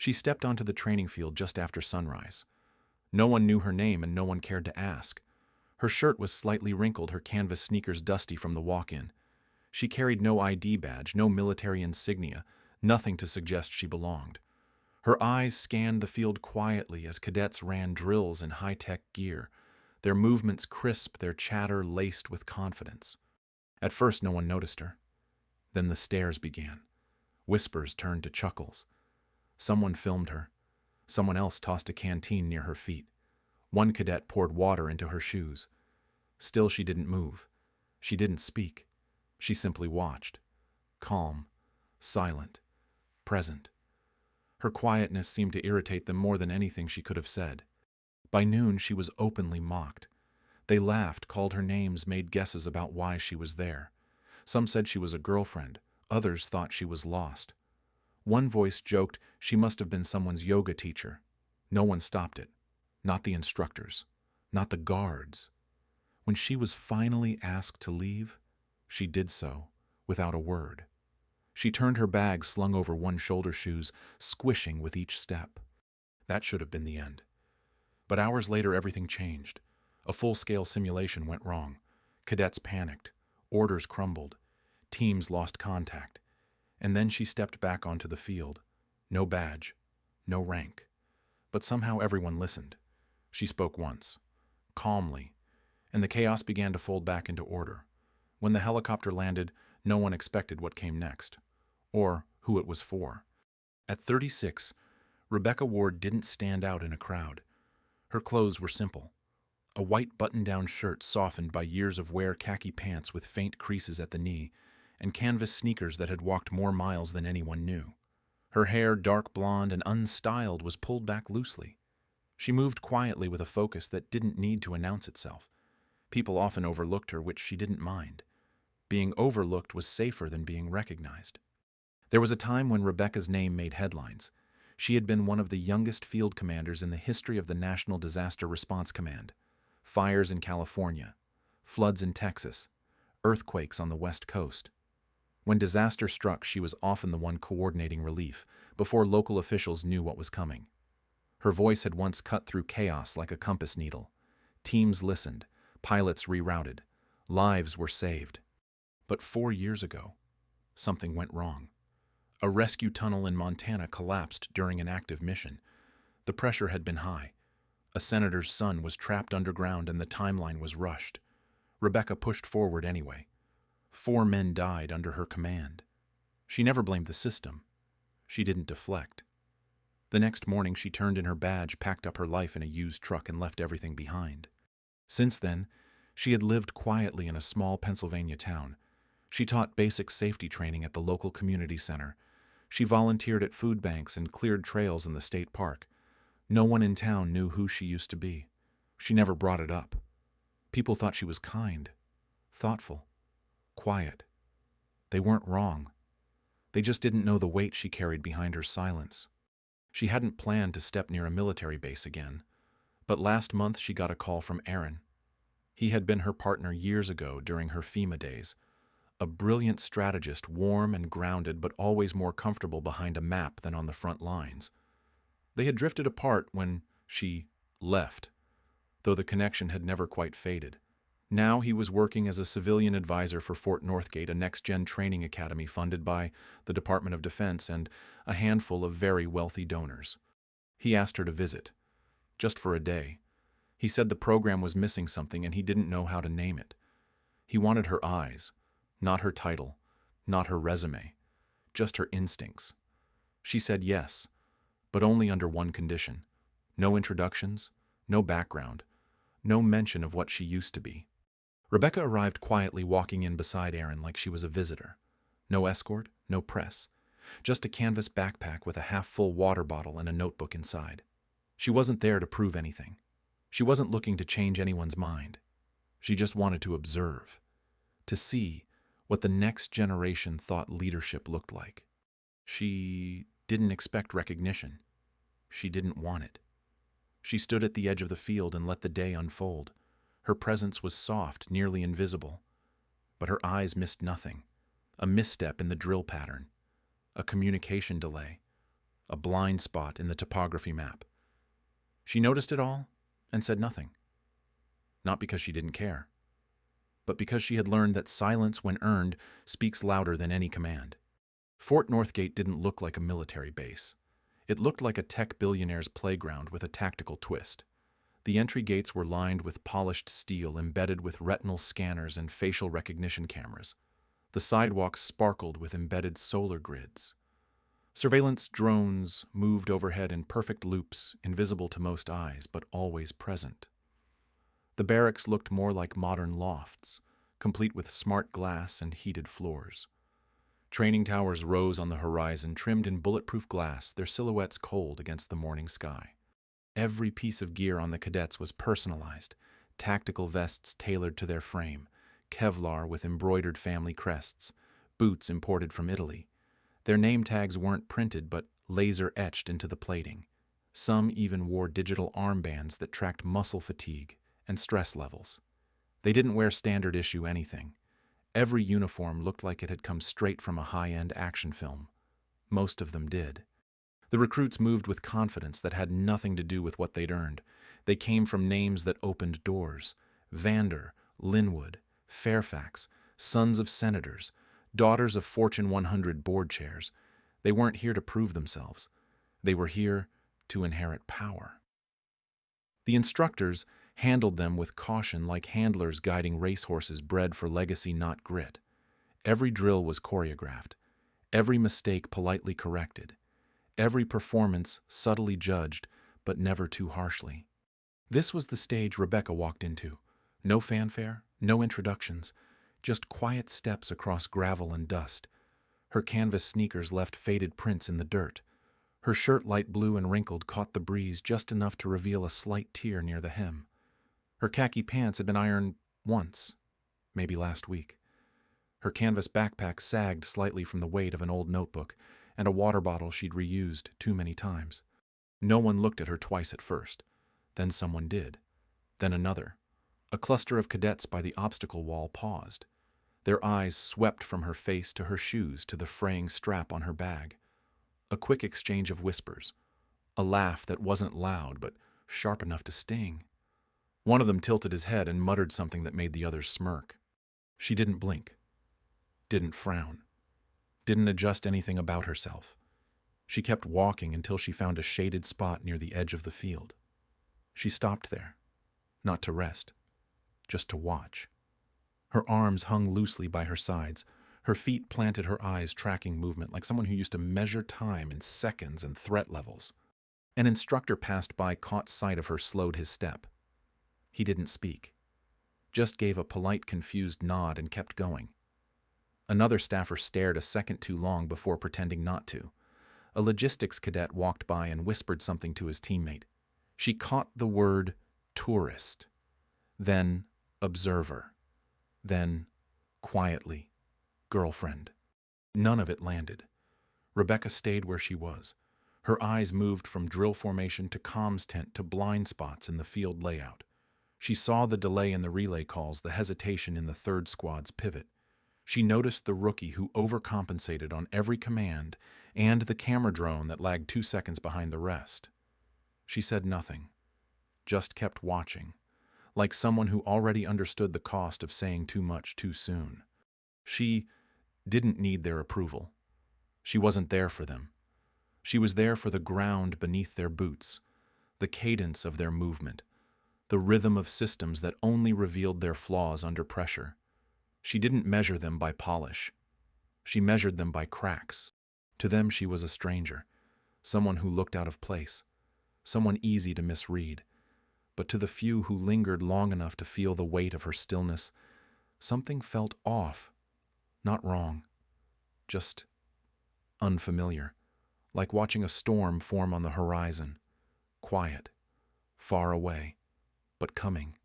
She stepped onto the training field just after sunrise. No one knew her name and no one cared to ask. Her shirt was slightly wrinkled, her canvas sneakers dusty from the walk-in. She carried no ID badge, no military insignia, nothing to suggest she belonged. Her eyes scanned the field quietly as cadets ran drills in high-tech gear, their movements crisp, their chatter laced with confidence. At first, no one noticed her. Then the stares began. Whispers turned to chuckles. Someone filmed her. Someone else tossed a canteen near her feet. One cadet poured water into her shoes. Still, she didn't move. She didn't speak. She simply watched. Calm, silent, present. Her quietness seemed to irritate them more than anything she could have said. By noon, she was openly mocked. They laughed, called her names, made guesses about why she was there. Some said she was a girlfriend. Others thought she was lost. One voice joked she must have been someone's yoga teacher. No one stopped it. Not the instructors. Not the guards. When she was finally asked to leave, she did so, without a word. She turned her bag slung over one shoulder, shoes squishing with each step. That should have been the end. But hours later, everything changed. A full-scale simulation went wrong. Cadets panicked. Orders crumbled. Teams lost contact. And then she stepped back onto the field. No badge. No rank. But somehow everyone listened. She spoke once. Calmly. And the chaos began to fold back into order. When the helicopter landed, no one expected what came next. Or who it was for. At 36, Rebecca Ward didn't stand out in a crowd. Her clothes were simple. A white button-down shirt softened by years of wear, khaki pants with faint creases at the knee, and canvas sneakers that had walked more miles than anyone knew. Her hair, dark blonde and unstyled, was pulled back loosely. She moved quietly with a focus that didn't need to announce itself. People often overlooked her, which she didn't mind. Being overlooked was safer than being recognized. There was a time when Rebecca's name made headlines. She had been one of the youngest field commanders in the history of the National Disaster Response Command. Fires in California, floods in Texas, earthquakes on the West Coast. When disaster struck, she was often the one coordinating relief, before local officials knew what was coming. Her voice had once cut through chaos like a compass needle. Teams listened, pilots rerouted, lives were saved. But 4 years ago, something went wrong. A rescue tunnel in Montana collapsed during an active mission. The pressure had been high. A senator's son was trapped underground and the timeline was rushed. Rebecca pushed forward anyway. 4 men died under her command. She never blamed the system. She didn't deflect. The next morning, she turned in her badge, packed up her life in a used truck, and left everything behind. Since then, she had lived quietly in a small Pennsylvania town. She taught basic safety training at the local community center. She volunteered at food banks and cleared trails in the state park. No one in town knew who she used to be. She never brought it up. People thought she was kind, thoughtful, quiet. They weren't wrong. They just didn't know the weight she carried behind her silence. She hadn't planned to step near a military base again, but last month she got a call from Aaron. He had been her partner years ago during her FEMA days. A brilliant strategist, warm and grounded, but always more comfortable behind a map than on the front lines. They had drifted apart when she left, though the connection had never quite faded. Now he was working as a civilian advisor for Fort Northgate, a next-gen training academy funded by the Department of Defense and a handful of very wealthy donors. He asked her to visit, just for a day. He said the program was missing something and he didn't know how to name it. He wanted her eyes, not her title, not her resume, just her instincts. She said yes, but only under one condition. No introductions, no background, no mention of what she used to be. Rebecca arrived quietly, walking in beside Aaron like she was a visitor. No escort, no press, just a canvas backpack with a half-full water bottle and a notebook inside. She wasn't there to prove anything. She wasn't looking to change anyone's mind. She just wanted to observe, to see what the next generation thought leadership looked like. She didn't expect recognition. She didn't want it. She stood at the edge of the field and let the day unfold. Her presence was soft, nearly invisible. But her eyes missed nothing. A misstep in the drill pattern. A communication delay. a blind spot in the topography map. She noticed it all and said nothing. Not because she didn't care, but because she had learned that silence, when earned, speaks louder than any command. Fort Northgate didn't look like a military base. It looked like a tech billionaire's playground with a tactical twist. The entry gates were lined with polished steel embedded with retinal scanners and facial recognition cameras. The sidewalks sparkled with embedded solar grids. Surveillance drones moved overhead in perfect loops, invisible to most eyes, but always present. The barracks looked more like modern lofts, complete with smart glass and heated floors. Training towers rose on the horizon, trimmed in bulletproof glass, their silhouettes cold against the morning sky. Every piece of gear on the cadets was personalized, tactical vests tailored to their frame, Kevlar with embroidered family crests, boots imported from Italy. Their name tags weren't printed but laser-etched into the plating. Some even wore digital armbands that tracked muscle fatigue and stress levels. They didn't wear standard issue anything. Every uniform looked like it had come straight from a high-end action film. Most of them did. The recruits moved with confidence that had nothing to do with what they'd earned. They came from names that opened doors: Vander, Linwood, Fairfax, sons of senators, daughters of Fortune 100 board chairs. They weren't here to prove themselves. They were here to inherit power. The instructors handled them with caution, like handlers guiding racehorses bred for legacy, not grit. Every drill was choreographed, every mistake politely corrected, every performance subtly judged, but never too harshly. This was the stage Rebecca walked into. No fanfare, no introductions, just quiet steps across gravel and dust. Her canvas sneakers left faded prints in the dirt. Her shirt, light blue and wrinkled, caught the breeze just enough to reveal a slight tear near the hem. Her khaki pants had been ironed once, maybe last week. Her canvas backpack sagged slightly from the weight of an old notebook and a water bottle she'd reused too many times. No one looked at her twice at first. Then someone did. Then another. A cluster of cadets by the obstacle wall paused. Their eyes swept from her face to her shoes to the fraying strap on her bag. A quick exchange of whispers. A laugh that wasn't loud but sharp enough to sting. One of them tilted his head and muttered something that made the others smirk. She didn't blink. Didn't frown. Didn't adjust anything about herself. She kept walking until she found a shaded spot near the edge of the field. She stopped there, not to rest, just to watch. Her arms hung loosely by her sides. Her feet planted, her eyes tracking movement like someone who used to measure time in seconds and threat levels. An instructor passed by, caught sight of her, slowed his step. He didn't speak, just gave a polite, confused nod and kept going. Another staffer stared a second too long before pretending not to. A logistics cadet walked by and whispered something to his teammate. She caught the word tourist, then observer, then, quietly, girlfriend. None of it landed. Rebecca stayed where she was. Her eyes moved from drill formation to comms tent to blind spots in the field layout. She saw the delay in the relay calls, the hesitation in the third squad's pivot. She noticed the rookie who overcompensated on every command and the camera drone that lagged 2 seconds behind the rest. She said nothing, just kept watching, like someone who already understood the cost of saying too much too soon. She didn't need their approval. She wasn't there for them. She was there for the ground beneath their boots, the cadence of their movement, the rhythm of systems that only revealed their flaws under pressure. She didn't measure them by polish. She measured them by cracks. To them she was a stranger, someone who looked out of place, someone easy to misread. But to the few who lingered long enough to feel the weight of her stillness, something felt off, not wrong, just unfamiliar, like watching a storm form on the horizon, quiet, far away, but coming.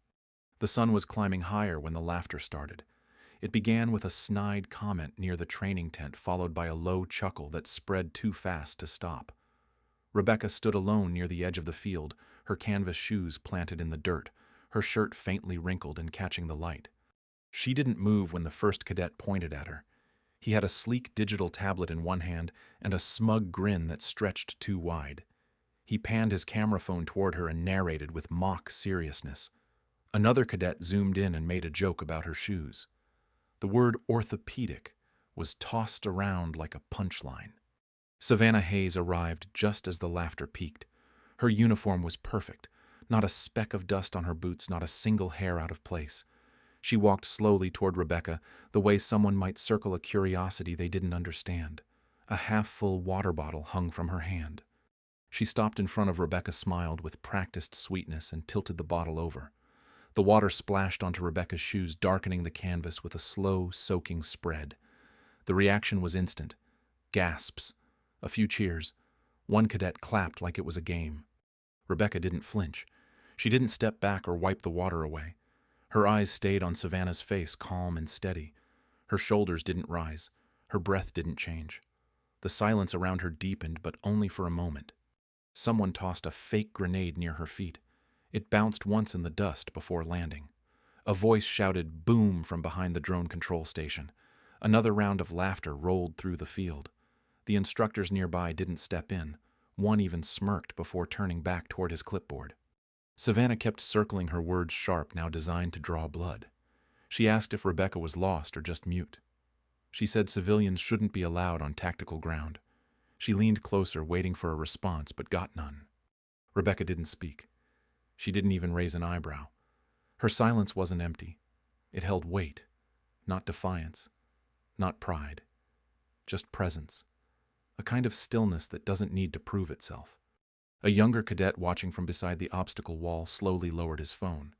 The sun was climbing higher when the laughter started. It began with a snide comment near the training tent, followed by a low chuckle that spread too fast to stop. Rebecca stood alone near the edge of the field, her canvas shoes planted in the dirt, her shirt faintly wrinkled and catching the light. She didn't move when the first cadet pointed at her. He had a sleek digital tablet in one hand and a smug grin that stretched too wide. He panned his camera phone toward her and narrated with mock seriousness. Another cadet zoomed in and made a joke about her shoes. The word orthopedic was tossed around like a punchline. Savannah Hayes arrived just as the laughter peaked. Her uniform was perfect, not a speck of dust on her boots, not a single hair out of place. She walked slowly toward Rebecca, the way someone might circle a curiosity they didn't understand. A half-full water bottle hung from her hand. She stopped in front of Rebecca, smiled with practiced sweetness, and tilted the bottle over. The water splashed onto Rebecca's shoes, darkening the canvas with a slow, soaking spread. The reaction was instant. Gasps. A few cheers. One cadet clapped like it was a game. Rebecca didn't flinch. She didn't step back or wipe the water away. Her eyes stayed on Savannah's face, calm and steady. Her shoulders didn't rise. Her breath didn't change. The silence around her deepened, but only for a moment. Someone tossed a fake grenade near her feet. It bounced once in the dust before landing. A voice shouted boom from behind the drone control station. Another round of laughter rolled through the field. The instructors nearby didn't step in. One even smirked before turning back toward his clipboard. Savannah kept circling her words sharp, now designed to draw blood. She asked if Rebecca was lost or just mute. She said civilians shouldn't be allowed on tactical ground. She leaned closer, waiting for a response, but got none. Rebecca didn't speak. She didn't even raise an eyebrow. Her silence wasn't empty. It held weight, not defiance, not pride, just presence. A kind of stillness that doesn't need to prove itself. A younger cadet watching from beside the obstacle wall slowly lowered his phone.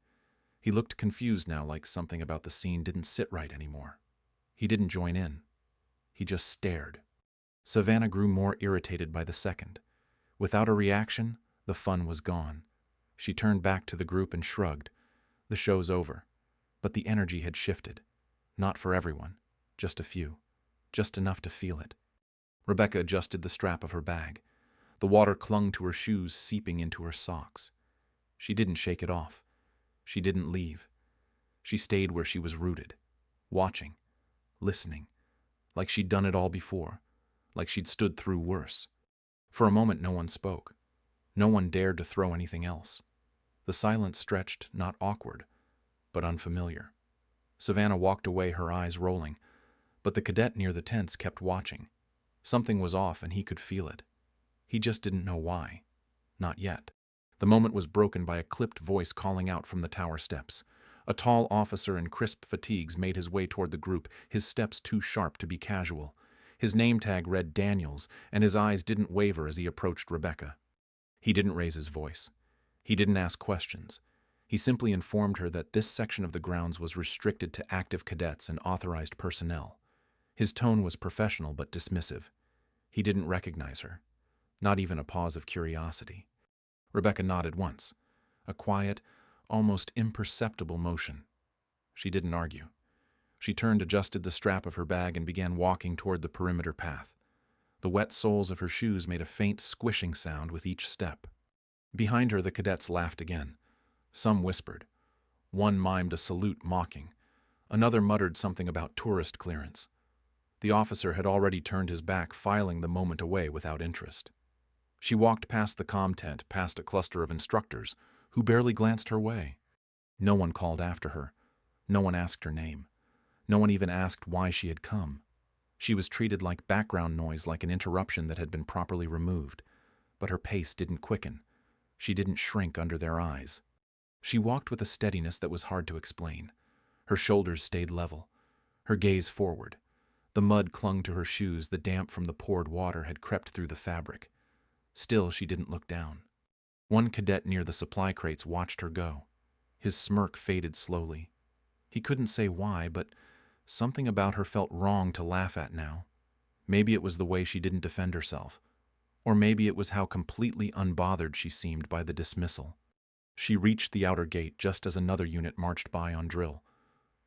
He looked confused now, like something about the scene didn't sit right anymore. He didn't join in. He just stared. Savannah grew more irritated by the second. Without a reaction, the fun was gone. She turned back to the group and shrugged. The show's over. But the energy had shifted. Not for everyone. Just a few. Just enough to feel it. Rebecca adjusted the strap of her bag. The water clung to her shoes, seeping into her socks. She didn't shake it off. She didn't leave. She stayed where she was rooted, watching, listening, like she'd done it all before, like she'd stood through worse. For a moment, no one spoke. No one dared to throw anything else. The silence stretched, not awkward, but unfamiliar. Savannah walked away, her eyes rolling, but the cadet near the tents kept watching. Something was off, and he could feel it. He just didn't know why. Not yet. The moment was broken by a clipped voice calling out from the tower steps. A tall officer in crisp fatigues made his way toward the group, his steps too sharp to be casual. His name tag read Daniels, and his eyes didn't waver as he approached Rebecca. He didn't raise his voice. He didn't ask questions. He simply informed her that this section of the grounds was restricted to active cadets and authorized personnel. His tone was professional but dismissive. He didn't recognize her. Not even a pause of curiosity. Rebecca nodded once. A quiet, almost imperceptible motion. She didn't argue. She turned, adjusted the strap of her bag, and began walking toward the perimeter path. The wet soles of her shoes made a faint squishing sound with each step. Behind her, the cadets laughed again. Some whispered. One mimed a salute, mocking. Another muttered something about tourist clearance. The officer had already turned his back, filing the moment away without interest. She walked past the comm tent, past a cluster of instructors, who barely glanced her way. No one called after her. No one asked her name. No one even asked why she had come. She was treated like background noise, like an interruption that had been properly removed. But her pace didn't quicken. She didn't shrink under their eyes. She walked with a steadiness that was hard to explain. Her shoulders stayed level. Her gaze forward. The mud clung to her shoes, the damp from the poured water had crept through the fabric. Still, she didn't look down. One cadet near the supply crates watched her go. His smirk faded slowly. He couldn't say why, but something about her felt wrong to laugh at now. Maybe it was the way she didn't defend herself. Or maybe it was how completely unbothered she seemed by the dismissal. She reached the outer gate just as another unit marched by on drill.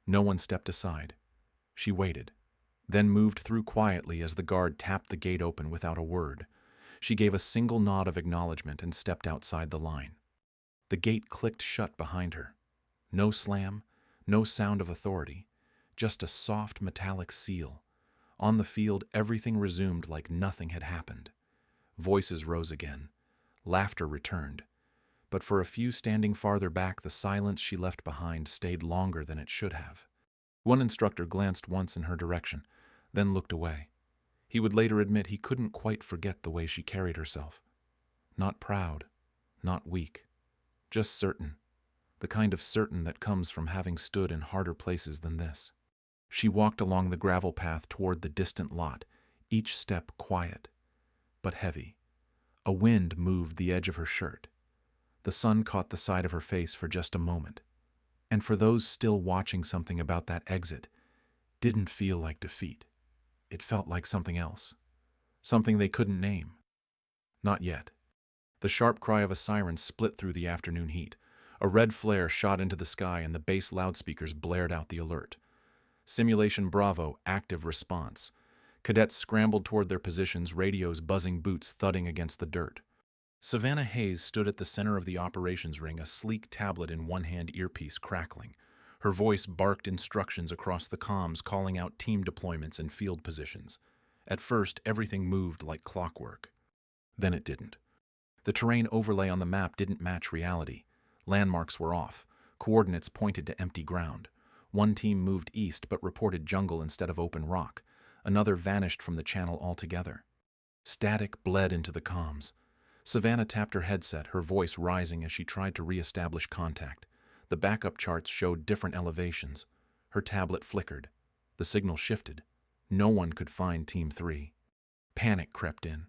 No one stepped aside. She waited, then moved through quietly as the guard tapped the gate open without a word. She gave a single nod of acknowledgement and stepped outside the line. The gate clicked shut behind her. No slam, no sound of authority, just a soft metallic seal. On the field, everything resumed like nothing had happened. Voices rose again. Laughter returned. But for a few standing farther back, the silence she left behind stayed longer than it should have. One instructor glanced once in her direction, then looked away. He would later admit he couldn't quite forget the way she carried herself. Not proud, not weak, just certain. The kind of certain that comes from having stood in harder places than this. She walked along the gravel path toward the distant lot, each step quiet, but heavy. A wind moved the edge of her shirt. The sun caught the side of her face for just a moment. And for those still watching, something about that exit didn't feel like defeat. It felt like something else. Something they couldn't name. Not yet. The sharp cry of a siren split through the afternoon heat. A red flare shot into the sky and the bass loudspeakers blared out the alert. Simulation Bravo, active response. Cadets scrambled toward their positions, radios buzzing, boots thudding against the dirt. Savannah Hayes stood at the center of the operations ring, a sleek tablet in one hand, earpiece crackling. Her voice barked instructions across the comms, calling out team deployments and field positions. At first, everything moved like clockwork. Then it didn't. The terrain overlay on the map didn't match reality. Landmarks were off. Coordinates pointed to empty ground. One team moved east but reported jungle instead of open rock. Another vanished from the channel altogether. Static bled into the comms. Savannah tapped her headset, her voice rising as she tried to re-establish contact. The backup charts showed different elevations. Her tablet flickered. The signal shifted. No one could find Team 3. Panic crept in.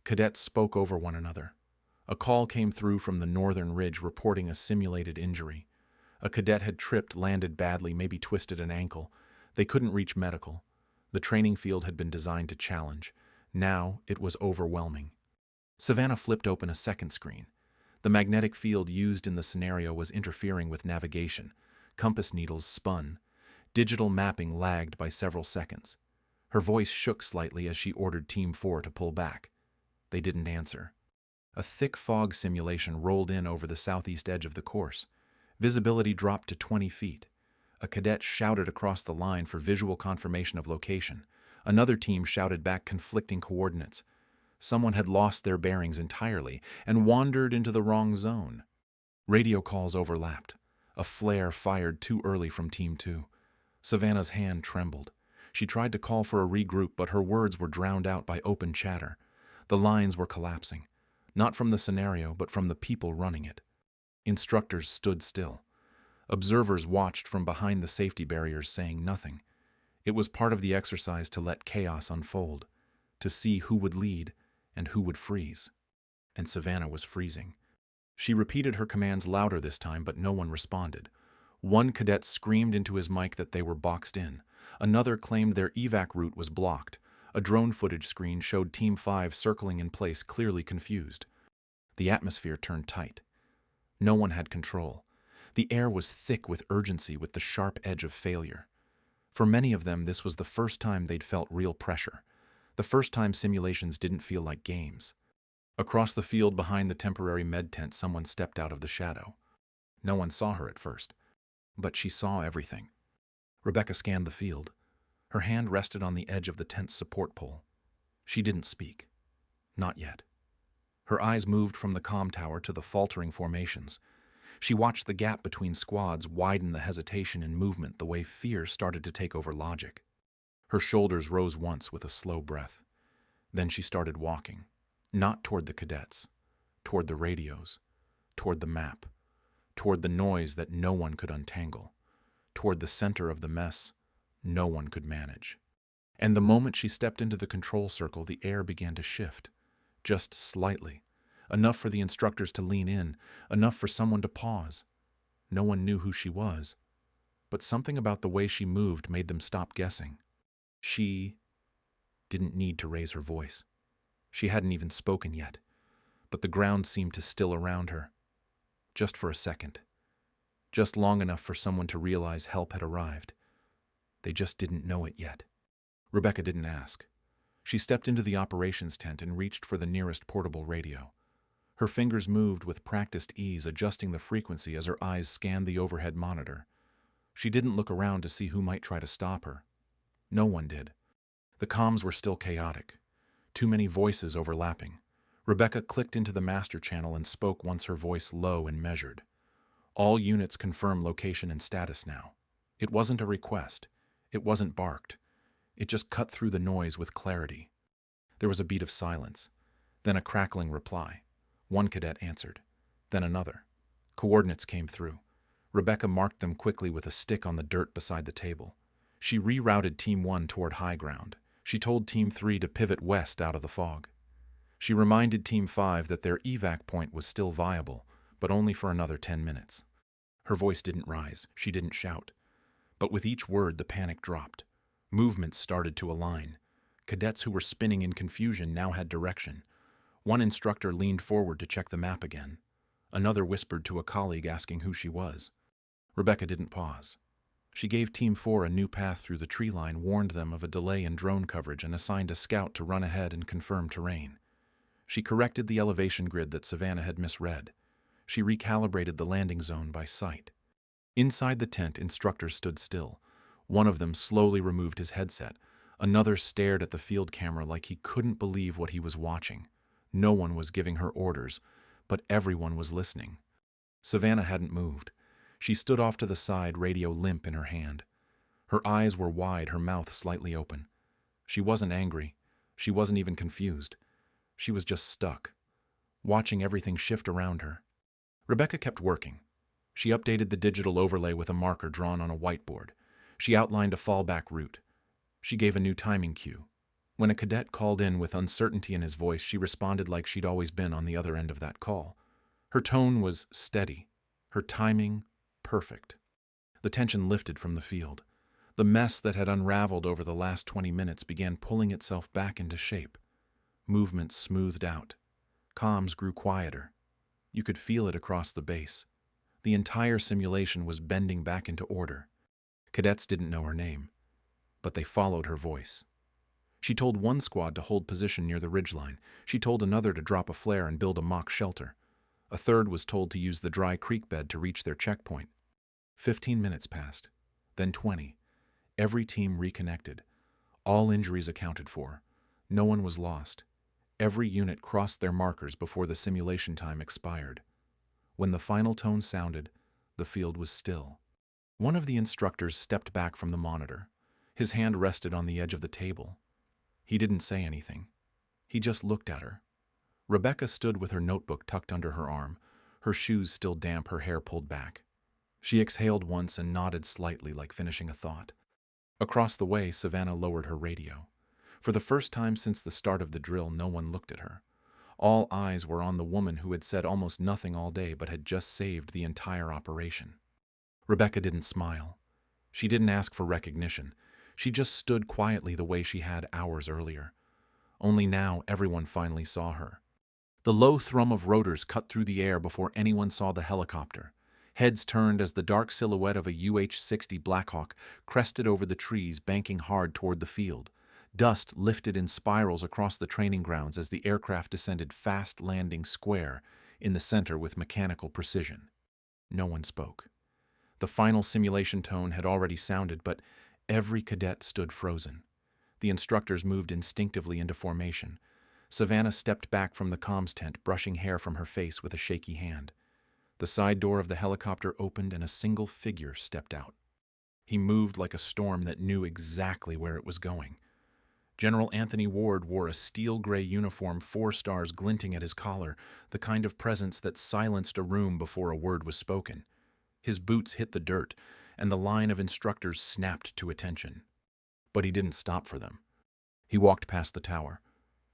Cadets spoke over one another. A call came through from the northern ridge reporting a simulated injury. A cadet had tripped, landed badly, maybe twisted an ankle. They couldn't reach medical. The training field had been designed to challenge. Now it was overwhelming. Savannah flipped open a second screen. The magnetic field used in the scenario was interfering with navigation. Compass needles spun. Digital mapping lagged by several seconds. Her voice shook slightly as she ordered Team 4 to pull back. They didn't answer. A thick fog simulation rolled in over the southeast edge of the course. Visibility dropped to 20 feet. A cadet shouted across the line for visual confirmation of location. Another team shouted back conflicting coordinates. Someone had lost their bearings entirely and wandered into the wrong zone. Radio calls overlapped. A flare fired too early from Team 2. Savannah's hand trembled. She tried to call for a regroup, but her words were drowned out by open chatter. The lines were collapsing. Not from the scenario, but from the people running it. Instructors stood still. Observers watched from behind the safety barriers, saying nothing. It was part of the exercise to let chaos unfold, to see who would lead and who would freeze. And Savannah was freezing. She repeated her commands louder this time, but no one responded. One cadet screamed into his mic that they were boxed in. Another claimed their evac route was blocked. A drone footage screen showed Team 5 circling in place, clearly confused. The atmosphere turned tight. No one had control. The air was thick with urgency, with the sharp edge of failure. For many of them, this was the first time they'd felt real pressure. The first time simulations didn't feel like games. Across the field behind the temporary med tent, someone stepped out of the shadow. No one saw her at first, but she saw everything. Rebecca scanned the field. Her hand rested on the edge of the tent's support pole. She didn't speak. Not yet. Her eyes moved from the comm tower to the faltering formations. She watched the gap between squads widen, the hesitation in movement, the way fear started to take over logic. Her shoulders rose once with a slow breath. Then she started walking, not toward the cadets, toward the radios, toward the map, toward the noise that no one could untangle, toward the center of the mess no one could manage. And the moment she stepped into the control circle, the air began to shift, just slightly, enough for the instructors to lean in, enough for someone to pause. No one knew who she was, but something about the way she moved made them stop guessing. She didn't need to raise her voice. She hadn't even spoken yet, but the ground seemed to still around her. Just for a second. Just long enough for someone to realize help had arrived. They just didn't know it yet. Rebecca didn't ask. She stepped into the operations tent and reached for the nearest portable radio. Her fingers moved with practiced ease, adjusting the frequency as her eyes scanned the overhead monitor. She didn't look around to see who might try to stop her. No one did. The comms were still chaotic. Too many voices overlapping. Rebecca clicked into the master channel and spoke once, her voice low and measured. All units confirm location and status now. It wasn't a request. It wasn't barked. It just cut through the noise with clarity. There was a beat of silence, then a crackling reply. One cadet answered, then another. Coordinates came through. Rebecca marked them quickly with a stick on the dirt beside the table. She rerouted Team 1 toward high ground. She told Team 3 to pivot west out of the fog. She reminded Team 5 that their evac point was still viable, but only for another 10 minutes. Her voice didn't rise. She didn't shout. But with each word, the panic dropped. Movements started to align. Cadets who were spinning in confusion now had direction. One instructor leaned forward to check the map again. Another whispered to a colleague asking who she was. Rebecca didn't pause. She gave Team 4 a new path through the tree line, warned them of a delay in drone coverage, and assigned a scout to run ahead and confirm terrain. She corrected the elevation grid that Savannah had misread. She recalibrated the landing zone by sight. Inside the tent, instructors stood still. One of them slowly removed his headset. Another stared at the field camera like he couldn't believe what he was watching. No one was giving her orders, but everyone was listening. Savannah hadn't moved. She stood off to the side, radio limp in her hand. Her eyes were wide, her mouth slightly open. She wasn't angry. She wasn't even confused. She was just stuck, watching everything shift around her. Rebecca kept working. She updated the digital overlay with a marker drawn on a whiteboard. She outlined a fallback route. She gave a new timing cue. When a cadet called in with uncertainty in his voice, she responded like she'd always been on the other end of that call. Her tone was steady. Her timing, perfect. The tension lifted from the field. The mess that had unraveled over the last 20 minutes began pulling itself back into shape. Movements smoothed out. Comms grew quieter. You could feel it across the base. The entire simulation was bending back into order. Cadets didn't know her name, but they followed her voice. She told one squad to hold position near the ridgeline. She told another to drop a flare and build a mock shelter. A third was told to use the dry creek bed to reach their checkpoint. 15 minutes passed, then 20. Every team reconnected. All injuries accounted for. No one was lost. Every unit crossed their markers before the simulation time expired. When the final tone sounded, the field was still. One of the instructors stepped back from the monitor. His hand rested on the edge of the table. He didn't say anything. He just looked at her. Rebecca stood with her notebook tucked under her arm, her shoes still damp, her hair pulled back. She exhaled once and nodded slightly, like finishing a thought. Across the way, Savannah lowered her radio. For the first time since the start of the drill, no one looked at her. All eyes were on the woman who had said almost nothing all day but had just saved the entire operation. Rebecca didn't smile. She didn't ask for recognition. She just stood quietly the way she had hours earlier. Only now everyone finally saw her. The low thrum of rotors cut through the air before anyone saw the helicopter. Heads turned as the dark silhouette of a UH-60 Blackhawk crested over the trees, banking hard toward the field. Dust lifted in spirals across the training grounds as the aircraft descended, fast landing square in the center with mechanical precision. No one spoke. The final simulation tone had already sounded, but every cadet stood frozen. The instructors moved instinctively into formation. Savannah stepped back from the comms tent, brushing hair from her face with a shaky hand. The side door of the helicopter opened and a single figure stepped out. He moved like a storm that knew exactly where it was going. General Anthony Ward wore a steel-gray uniform, 4 stars glinting at his collar, the kind of presence that silenced a room before a word was spoken. His boots hit the dirt, and the line of instructors snapped to attention. But he didn't stop for them. He walked past the tower,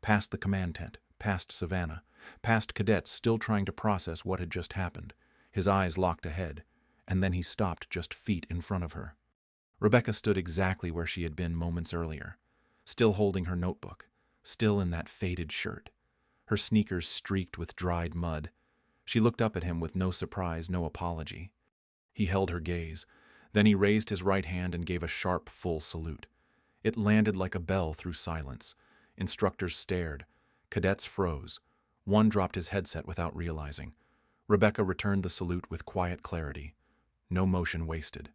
past the command tent, past Savannah, past cadets still trying to process what had just happened. His eyes locked ahead, and then he stopped just feet in front of her. Rebecca stood exactly where she had been moments earlier, still holding her notebook, still in that faded shirt, her sneakers streaked with dried mud. She looked up at him with no surprise, no apology. He held her gaze. Then he raised his right hand and gave a sharp, full salute. It landed like a bell through silence. Instructors stared. Cadets froze. One dropped his headset without realizing. Rebecca returned the salute with quiet clarity. No motion wasted.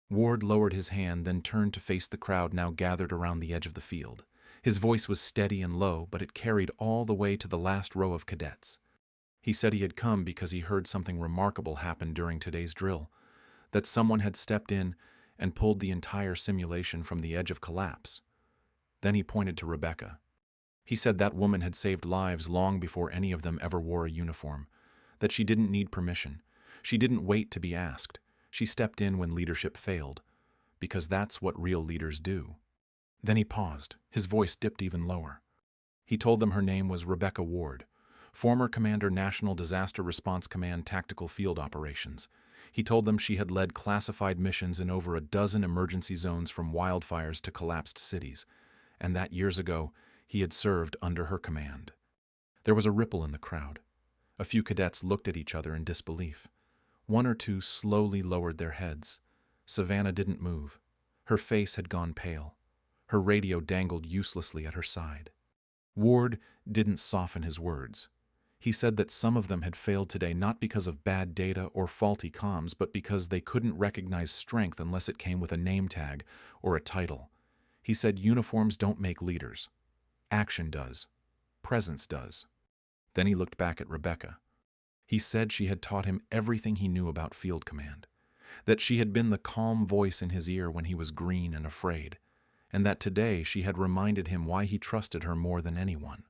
Ward lowered his hand, then turned to face the crowd now gathered around the edge of the field. His voice was steady and low, but it carried all the way to the last row of cadets. He said he had come because he heard something remarkable happen during today's drill, that someone had stepped in and pulled the entire simulation from the edge of collapse. Then he pointed to Rebecca. He said that woman had saved lives long before any of them ever wore a uniform, that she didn't need permission. She didn't wait to be asked. She stepped in when leadership failed, because that's what real leaders do. Then he paused. His voice dipped even lower. He told them her name was Rebecca Ward, former Commander National Disaster Response Command Tactical Field Operations. He told them she had led classified missions in over a dozen emergency zones from wildfires to collapsed cities, and that years ago he had served under her command. There was a ripple in the crowd. A few cadets looked at each other in disbelief. One or two slowly lowered their heads. Savannah didn't move. Her face had gone pale. Her radio dangled uselessly at her side. Ward didn't soften his words. He said that some of them had failed today not because of bad data or faulty comms, but because they couldn't recognize strength unless it came with a name tag or a title. He said uniforms don't make leaders. Action does. Presence does. Then he looked back at Rebecca. He said she had taught him everything he knew about field command, that she had been the calm voice in his ear when he was green and afraid, and that today she had reminded him why he trusted her more than anyone.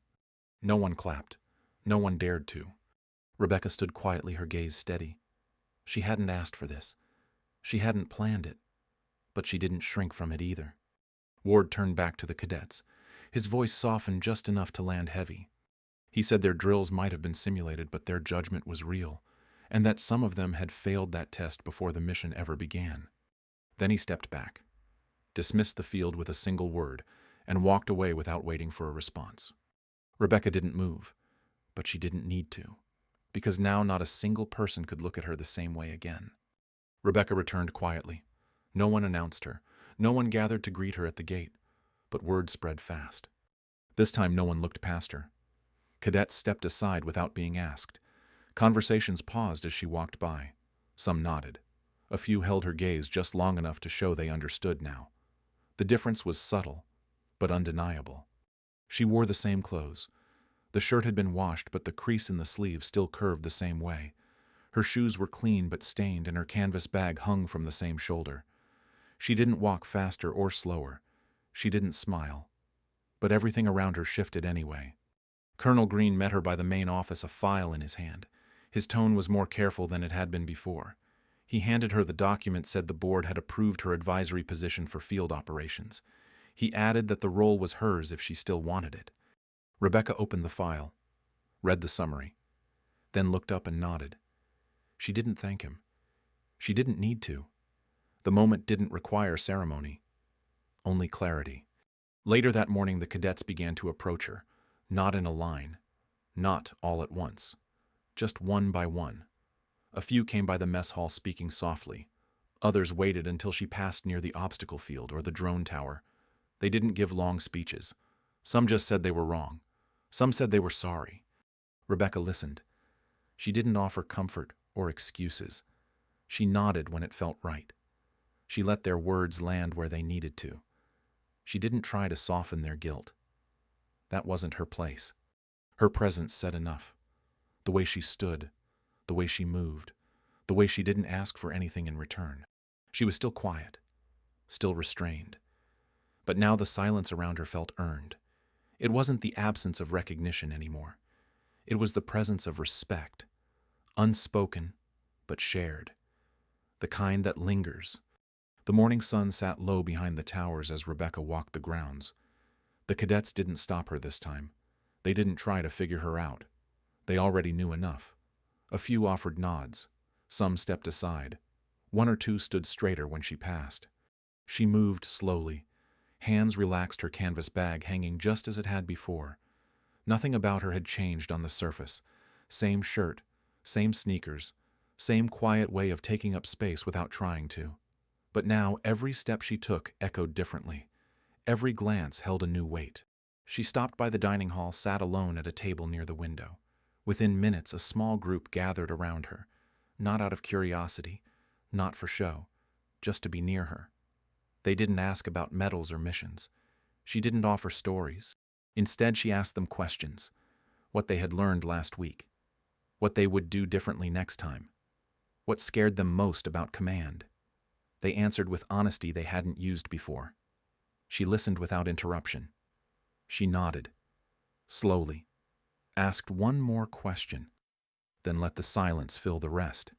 No one clapped. No one dared to. Rebecca stood quietly, her gaze steady. She hadn't asked for this. She hadn't planned it. But she didn't shrink from it either. Ward turned back to the cadets. His voice softened just enough to land heavy. He said their drills might have been simulated, but their judgment was real, and that some of them had failed that test before the mission ever began. Then he stepped back, dismissed the field with a single word, and walked away without waiting for a response. Rebecca didn't move, but she didn't need to, because now not a single person could look at her the same way again. Rebecca returned quietly. No one announced her. No one gathered to greet her at the gate, but word spread fast. This time no one looked past her. Cadets stepped aside without being asked. Conversations paused as she walked by. Some nodded. A few held her gaze just long enough to show they understood now. The difference was subtle, but undeniable. She wore the same clothes. The shirt had been washed, but the crease in the sleeve still curved the same way. Her shoes were clean but stained, and her canvas bag hung from the same shoulder. She didn't walk faster or slower. She didn't smile. But everything around her shifted anyway. Colonel Green met her by the main office, a file in his hand. His tone was more careful than it had been before. He handed her the document, said the board had approved her advisory position for field operations. He added that the role was hers if she still wanted it. Rebecca opened the file, read the summary, then looked up and nodded. She didn't thank him. She didn't need to. The moment didn't require ceremony, only clarity. Later that morning, the cadets began to approach her, not in a line, not all at once, just one by one. A few came by the mess hall speaking softly. Others waited until she passed near the obstacle field or the drone tower. They didn't give long speeches. Some just said they were wrong. Some said they were sorry. Rebecca listened. She didn't offer comfort or excuses. She nodded when it felt right. She let their words land where they needed to. She didn't try to soften their guilt. That wasn't her place. Her presence said enough. The way she stood, the way she moved, the way she didn't ask for anything in return. She was still quiet, still restrained. But now the silence around her felt earned. It wasn't the absence of recognition anymore. It was the presence of respect, unspoken but shared, the kind that lingers. The morning sun sat low behind the towers as Rebecca walked the grounds. The cadets didn't stop her this time. They didn't try to figure her out. They already knew enough. A few offered nods. Some stepped aside. One or two stood straighter when she passed. She moved slowly. Hands relaxed, her canvas bag hanging just as it had before. Nothing about her had changed on the surface. Same shirt, same sneakers, same quiet way of taking up space without trying to. But now every step she took echoed differently. Every glance held a new weight. She stopped by the dining hall, sat alone at a table near the window. Within minutes, a small group gathered around her, not out of curiosity, not for show, just to be near her. They didn't ask about medals or missions. She didn't offer stories. Instead, she asked them questions. What they had learned last week. What they would do differently next time. What scared them most about command. They answered with honesty they hadn't used before. She listened without interruption. She nodded, slowly, asked one more question, then let the silence fill the rest.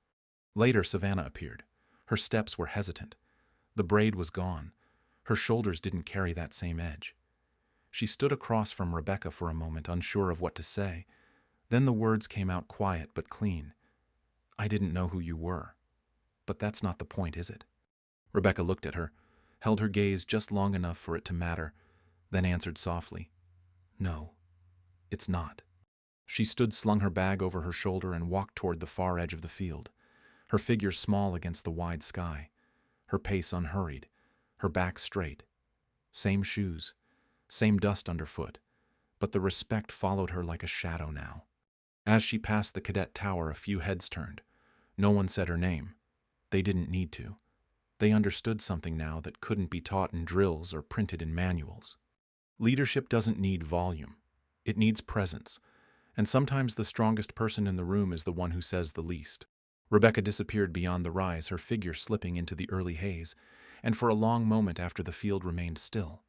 Later, Savannah appeared. Her steps were hesitant. The braid was gone. Her shoulders didn't carry that same edge. She stood across from Rebecca for a moment, unsure of what to say. Then the words came out quiet but clean. I didn't know who you were. But that's not the point, is it? Rebecca looked at her, held her gaze just long enough for it to matter, then answered softly, No, it's not. She slung her bag over her shoulder and walked toward the far edge of the field, her figure small against the wide sky, her pace unhurried, her back straight. Same shoes, same dust underfoot, but the respect followed her like a shadow now. As she passed the cadet tower, a few heads turned. No one said her name. They didn't need to. They understood something now that couldn't be taught in drills or printed in manuals. Leadership doesn't need volume. It needs presence. And sometimes the strongest person in the room is the one who says the least. Rebecca disappeared beyond the rise, her figure slipping into the early haze, and for a long moment after the field remained still.